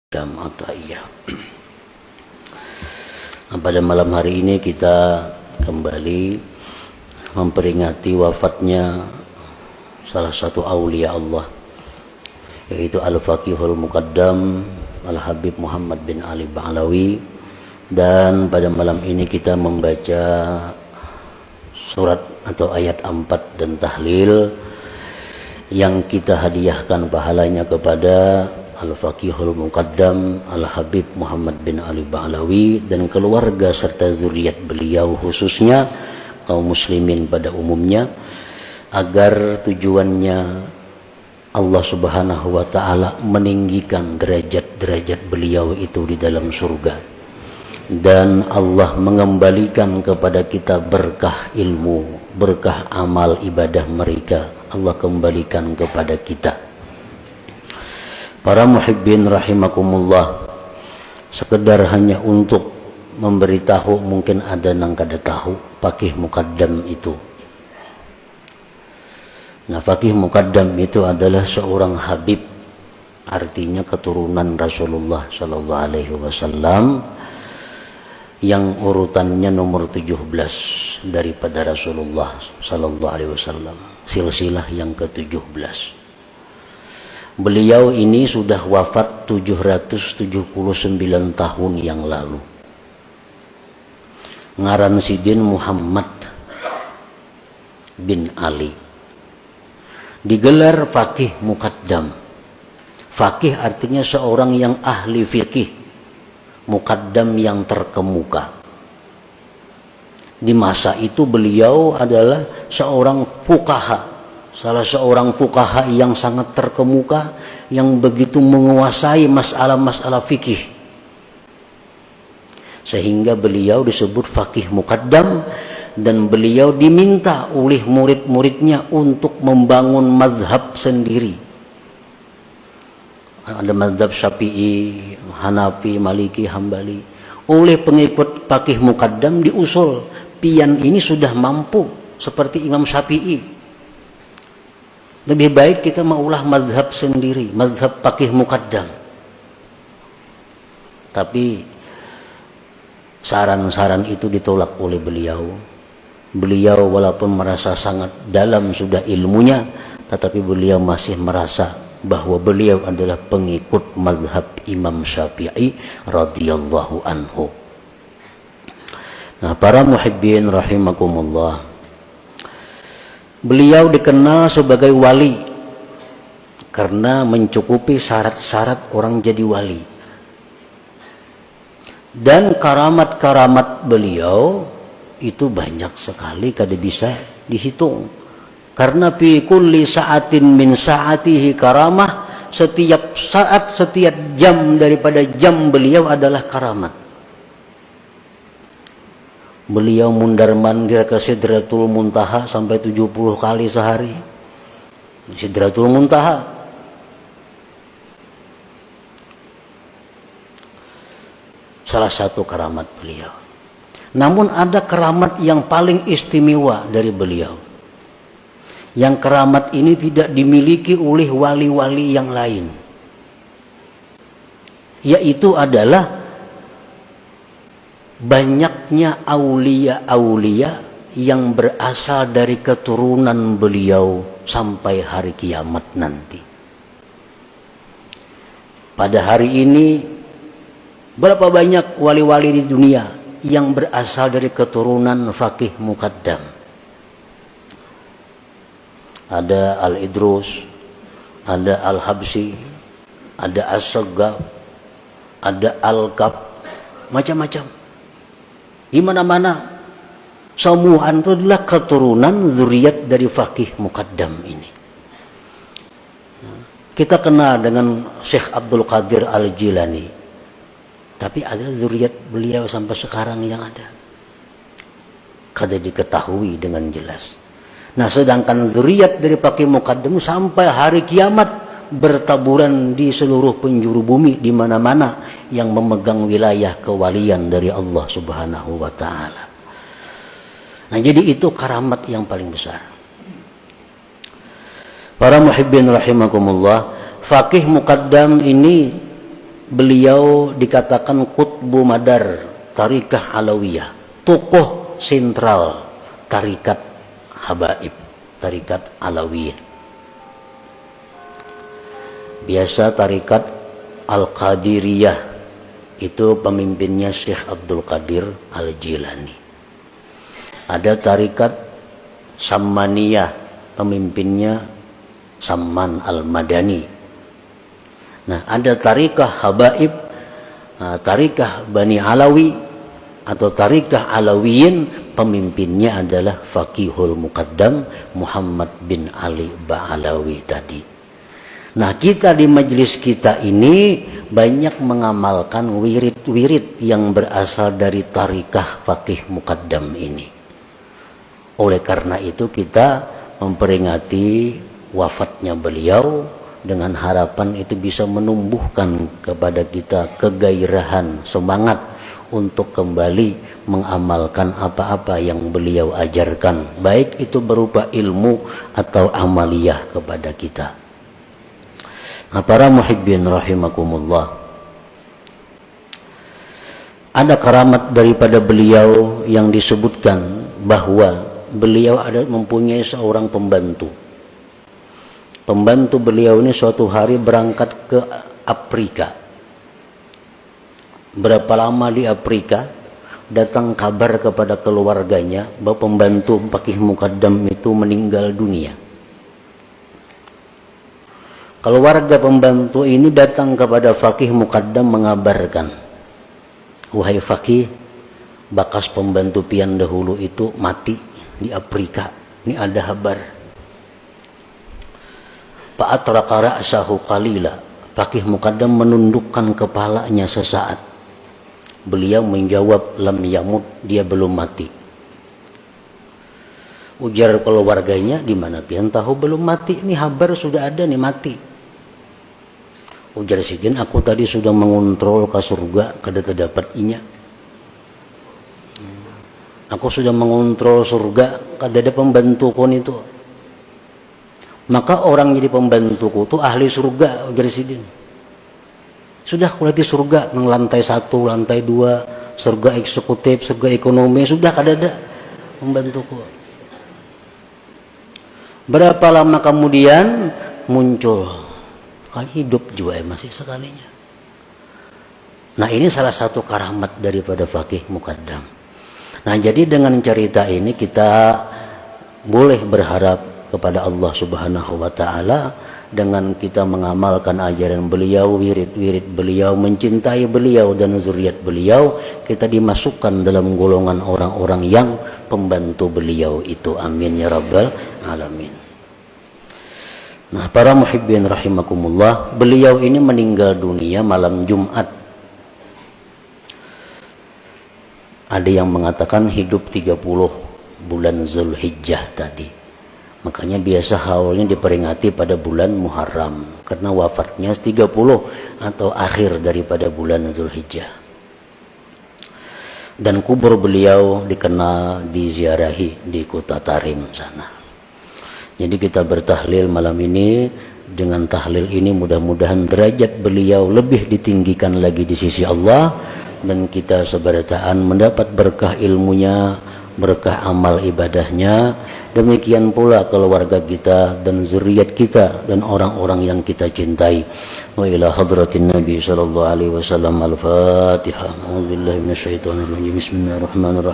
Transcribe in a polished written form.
Ata'iyah. Pada malam hari ini kita kembali memperingati wafatnya salah satu aulia Allah, yaitu Al-Faqihul Muqaddam Al-Habib Muhammad bin Ali Ba'alawi. Dan pada malam ini kita membaca surat atau ayat 4 dan tahlil yang kita hadiahkan pahalanya kepada Al-Faqihul Muqaddam Al-Habib Muhammad bin Ali Ba'alawi dan keluarga serta zuriat beliau, khususnya kaum muslimin pada umumnya, agar tujuannya Allah Subhanahu wa ta'ala meninggikan derajat-derajat beliau itu di dalam surga, dan Allah mengembalikan kepada kita berkah ilmu, berkah amal ibadah mereka, Allah kembalikan kepada kita. Para muhibbin rahimakumullah, sekedar hanya untuk memberitahu, mungkin ada nang kada tahu Faqih Muqaddam itu. Nah, Faqih Muqaddam itu adalah seorang habib, artinya keturunan Rasulullah sallallahu alaihi wasallam, yang urutannya nomor 17 daripada Rasulullah sallallahu alaihi wasallam, silsilah yang ke-17. Beliau ini sudah wafat 779 tahun yang lalu. Ngaran sidin Muhammad bin Ali. Digelar Faqih Muqaddam. Faqih artinya seorang yang ahli fikih, Muqaddam yang terkemuka. Di masa itu beliau adalah seorang fuqaha, salah seorang fuqaha yang sangat terkemuka, yang begitu menguasai masalah-masalah fikih, sehingga beliau disebut Faqih Muqaddam. Dan beliau diminta oleh murid-muridnya untuk membangun mazhab sendiri. Ada mazhab Syafi'i, Hanafi, Maliki, Hambali. Oleh pengikut Faqih Muqaddam diusul, pian ini sudah mampu seperti Imam Syafi'i, lebih baik kita maulah mazhab sendiri, mazhab Faqih Muqaddam. Tapi saran-saran itu ditolak oleh beliau. Beliau walaupun merasa sangat dalam sudah ilmunya, tetapi beliau masih merasa bahwa beliau adalah pengikut mazhab Imam Syafi'i radhiyallahu anhu. Nah, para muhibbin rahimakumullah, beliau dikenal sebagai wali karena mencukupi syarat-syarat orang jadi wali. Dan karamat-karamat beliau itu banyak sekali, kada bisa dihitung. Karena fi kulli sa'atin min sa'atihi karamah, setiap saat, setiap jam daripada jam beliau adalah karamat. Beliau mundar mandir ke Sidratul Muntaha sampai 70 kali sehari. Sidratul Muntaha. Salah satu karamat beliau. Namun ada karamat yang paling istimewa dari beliau. Yang karamat ini tidak dimiliki oleh wali-wali yang lain. Yaitu adalah banyaknya aulia-aulia yang berasal dari keturunan beliau sampai hari kiamat nanti. Pada hari ini, berapa banyak wali-wali di dunia yang berasal dari keturunan Faqih Muqaddam? Ada Al-Idrus, ada Al-Habsi, ada As-Saggaf, ada Al-Kaf, macam-macam. Di mana-mana semua itu adalah keturunan zuriat dari Faqih Muqaddam ini. Kita kenal dengan Syekh Abdul Qadir Al-Jilani, tapi ada zuriat beliau sampai sekarang yang ada, kada diketahui dengan jelas. Nah, sedangkan zuriat dari Faqih Muqaddam sampai hari kiamat bertaburan di seluruh penjuru bumi, di mana-mana yang memegang wilayah kewalian dari Allah Subhanahu wa ta'ala. Nah, jadi itu karamat yang paling besar. Para muhibbin rahimakumullah, Faqih Muqaddam ini beliau dikatakan Qutbu Madar Tarikah Alawiyah, tokoh sentral tarikat Habaib, tarikat Alawiyah. Biasa tarikat Al-Qadiriyah itu pemimpinnya Syekh Abdul Qadir Al-Jilani. Ada tarikat Sammaniyah, pemimpinnya Samman Al-Madani. Nah, ada tarikah Habaib, tarikah Bani Alawi atau tarikah Alawiyin, pemimpinnya adalah Faqihul Muqaddam Muhammad bin Ali Ba'alawi tadi. Nah, kita di majelis kita ini banyak mengamalkan wirid-wirid yang berasal dari tarikah Faqih Muqaddam ini. Oleh karena itu kita memperingati wafatnya beliau dengan harapan itu bisa menumbuhkan kepada kita kegairahan, semangat untuk kembali mengamalkan apa-apa yang beliau ajarkan, baik itu berupa ilmu atau amaliyah kepada kita. Nah, para muhibbin rahimakumullah, ada karamat daripada beliau yang disebutkan bahwa beliau ada mempunyai seorang pembantu. Pembantu beliau ini suatu hari berangkat ke Afrika. Berapa lama di Afrika, datang kabar kepada keluarganya bahwa pembantu Faqih Muqaddam itu meninggal dunia. Keluarga pembantu ini datang kepada Faqih Muqaddam mengabarkan, wahai Faqih, bakas pembantu pian dahulu itu mati di Afrika. Ini ada kabar. Fa'atraqa ra'sahu qalila. Faqih Muqaddam menundukkan kepalanya sesaat. Beliau menjawab, lam yamut, dia belum mati. Ujar keluarganya, di mana pian tahu belum mati? Ini kabar sudah ada nih mati. Ujar sidin, aku tadi sudah mengontrol ke surga, kada terdapat inya. Aku sudah mengontrol surga, kada ada pembantu kon itu. Maka orang jadi pembantuku itu ahli surga, ujar sidin. Sudah kuliti surga, nang lantai 1, lantai 2, surga eksekutif, surga ekonomi, sudah kada ada pembantuku. Berapa lama kemudian muncul, kali hidup juga masih sekalinya. Nah, ini salah satu karamat daripada Faqih Muqaddam. Nah, jadi dengan cerita ini kita boleh berharap kepada Allah Subhanahu wa taala dengan kita mengamalkan ajaran beliau, wirid-wirid beliau, mencintai beliau dan zuriat beliau, kita dimasukkan dalam golongan orang-orang yang pembantu beliau itu. Amin ya rabbal alamin. Nah, para muhibbin rahimakumullah, beliau ini meninggal dunia malam Jumat. Ada yang mengatakan hidup 30 bulan Zulhijjah tadi. Makanya biasa haulnya diperingati pada bulan Muharram, karena wafatnya 30 atau akhir daripada bulan Zulhijjah. Dan kubur beliau dikenal, diziarahi di kota Tarim sana. Jadi kita bertahlil malam ini. Dengan tahlil ini mudah-mudahan derajat beliau lebih ditinggikan lagi di sisi Allah, dan kita seberataan mendapat berkah ilmunya, berkah amal ibadahnya. Demikian pula keluarga kita dan zuriat kita dan orang-orang yang kita cintai. Wa ila hadratin Nabi sallallahu alaihi wasallam. Al-Fatihah. A'udzubillahi minasyaitonir rajim. Bismillahirrahmanirrahim.